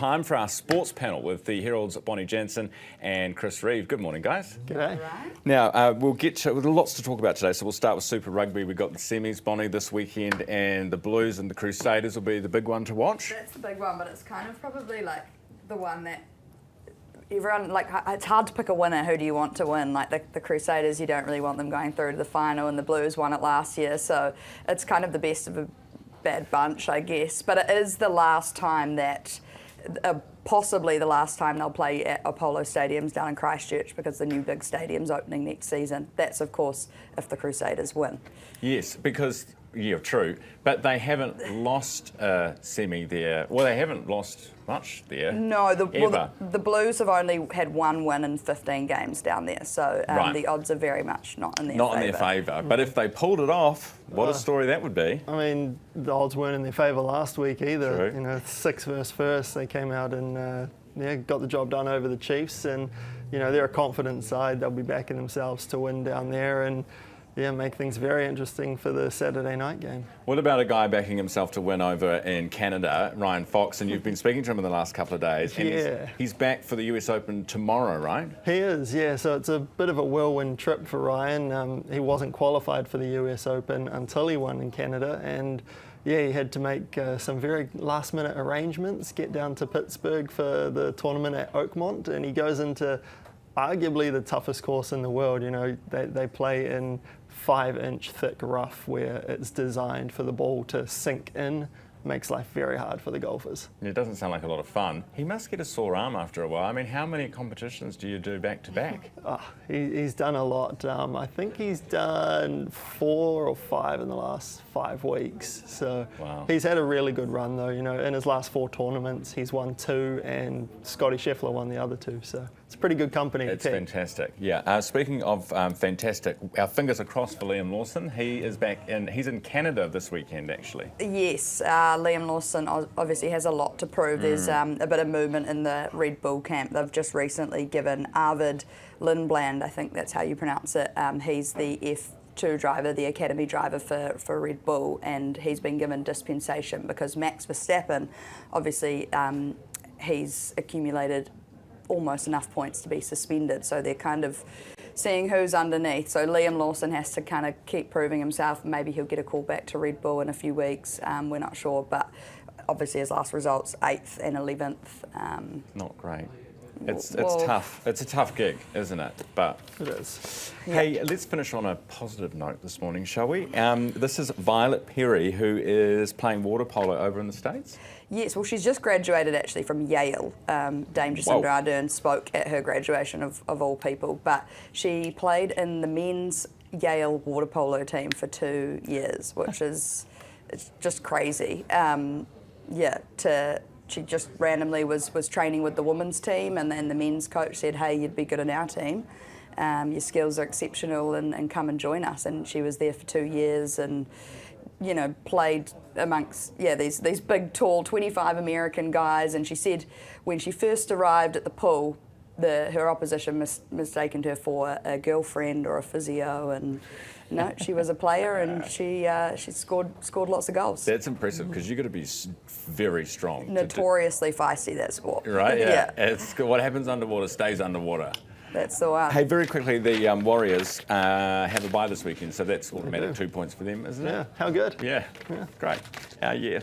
time for our sports panel with the Herald's Bonnie Jansen and Chris Reive. Good morning, guys. G'day. Right. Now, we'll get to, with lots to talk about today, so we'll start with Super Rugby. We've got the semis, Bonnie, this weekend, and the Blues and the Crusaders will be the big one to watch. That's the big one, but it's kind of probably like the one that everyone, like, it's hard to pick a winner. Who do you want to win? Like the Crusaders, you don't really want them going through to the final, and the Blues won it last year, so it's kind of the best of a bad bunch, I guess. But it is the last time that, possibly the last time they'll play at Apollo Stadiums down in Christchurch, because the new big stadium's opening next season. That's, of course, if the Crusaders win. Yes, because, yeah, true. But they haven't lost a semi there. Well, they haven't lost much there. No, the Blues have only had one win in 15 games down there, so right. The odds are very much not in their favour. Not in their favour. But if they pulled it off, what a story that would be. I mean, the odds weren't in their favour last week either. True. You know, 6 versus first, they came out and got the job done over the Chiefs, and you know, they're a confident side. They'll be backing themselves to win down there, and make things very interesting for the Saturday night game. What about a guy backing himself to win over in Canada, Ryan Fox, and you've been speaking to him in the last couple of days, and he's back for the US Open tomorrow, right? He is, yeah, so it's a bit of a whirlwind trip for Ryan. He wasn't qualified for the US Open until he won in Canada, and he had to make some very last-minute arrangements, get down to Pittsburgh for the tournament at Oakmont, and he goes into arguably the toughest course in the world. You know, they play in 5-inch thick rough where it's designed for the ball to sink in. Makes life very hard for the golfers. It doesn't sound like a lot of fun. He must get a sore arm after a while. I mean, how many competitions do you do back to back? He's done a lot. I think he's done 4 or 5 in the last 5 weeks. So wow. He's had a really good run though. You know, in his last 4 tournaments, he's won 2, and Scotty Scheffler won the other 2. So it's pretty good company. It's fantastic. Yeah. Speaking of fantastic, our fingers are crossed for Liam Lawson. He is back in. He's in Canada this weekend, actually. Yes. Liam Lawson obviously has a lot to prove. There's a bit of movement in the Red Bull camp. They've just recently given Arvid Lindblad, I think that's how you pronounce it, he's the F2 driver, the academy driver for Red Bull, and he's been given dispensation because Max Verstappen, obviously, he's accumulated almost enough points to be suspended, so they're kind of seeing who's underneath. So Liam Lawson has to kind of keep proving himself. Maybe he'll get a call back to Red Bull in a few weeks. We're not sure, but obviously his last results, 8th and 11th. Not great. It's tough. It's a tough gig, isn't it? But it is. Hey, let's finish on a positive note this morning, shall we? This is Violet Perry, who is playing water polo over in the States. Yes, well, she's just graduated actually from Yale. Dame Jacinda Ardern spoke at her graduation of all people, but she played in the men's Yale water polo team for 2 years, which is just crazy. She just randomly was training with the women's team, and then the men's coach said, hey, you'd be good in our team. Your skills are exceptional, and come and join us. And she was there for 2 years and, you know, played amongst, these big, tall, 25 American guys. And she said when she first arrived at the pool, her opposition mistaken her for a girlfriend or a physio, and no, she was a player, and she scored lots of goals. That's impressive, because you've got to be very strong. Notoriously feisty, that sport. Right, yeah. It's what happens underwater stays underwater. That's the one. Hey, very quickly, the Warriors have a bye this weekend, so that's automatic 2 points for them, isn't it? Yeah, how good? Yeah, great. Yeah.